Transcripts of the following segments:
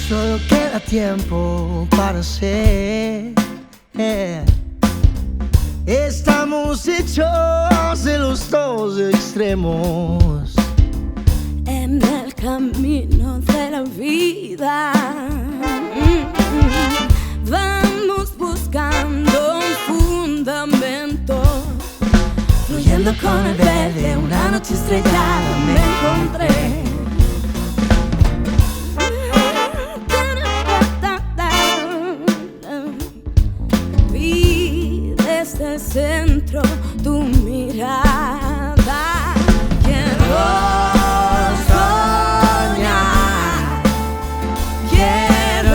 Solo queda tiempo para ser. Estamos hechos de los dos extremos. En el camino de la vida vamos buscando un fundamento. Fluyendo con el verde, una noche estrellada me encontré. Vi desde el centro tu mirada. Quiero soñar, quiero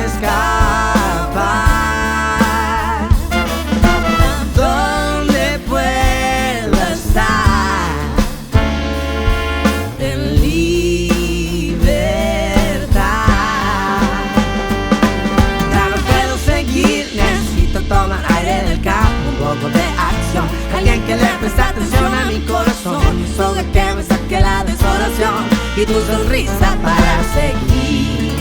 escapar a donde pueda estar en libertad. Ya no puedo seguir, necesito tomar aire del campo, un poco de acción, alguien que le preste atención a mi corazón, eso de que me saque la desolación y tu sonrisa para seguir.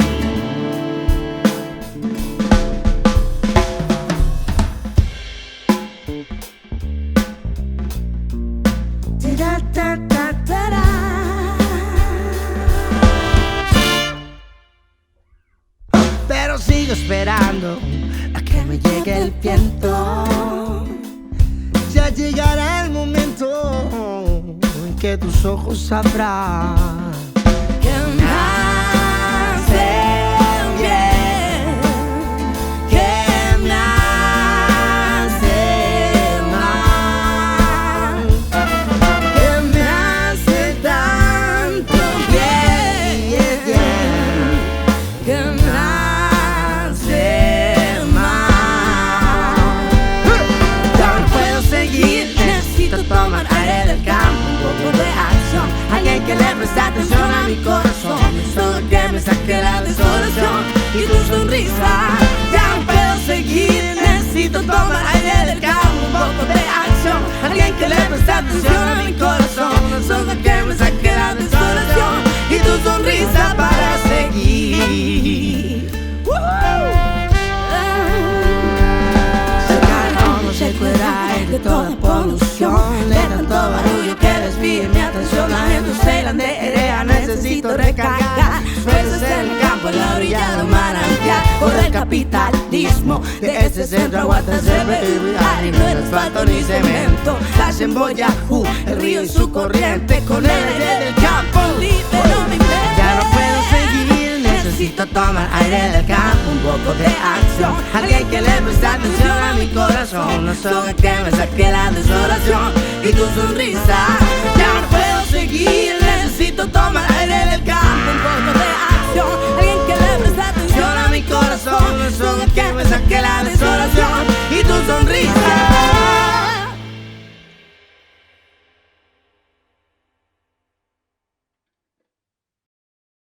Pero sigo esperando a que me llegue el viento. Ya llegará el momento en que tus ojos sabrán Que me hace bien, que me hace mal, que me hace tanto bien, que me hace mal. Ya no puedo seguir, Necesito tomar aire del campo, un poco de acción, alguien que le preste atención a mi corazón, solo que me saque la desolación y tu sonrisa. ya no puedo seguir, necesito tomar aire del campo, un poco de acción, alguien que le preste atención a mi corazón, solo que me saque la desolación y tu sonrisa para seguir. Sacarnos el cuidar de toda polución, de tanto barullo que desvíe mi atención. La gente zelanderea, necesito recargar fuerzas en el campo, en la orilla de un manantial. Por el capitalismo, de este centro aguantas de y no era asfalto ni cemento. Hacen Boyacú, el río y su corriente, con el aire del campo libero mi mente. Ya no puedo seguir, necesito tomar aire del campo, un poco de acción, alguien que le preste atención a mi corazón, no solo que me saque la desolación y tu sonrisa.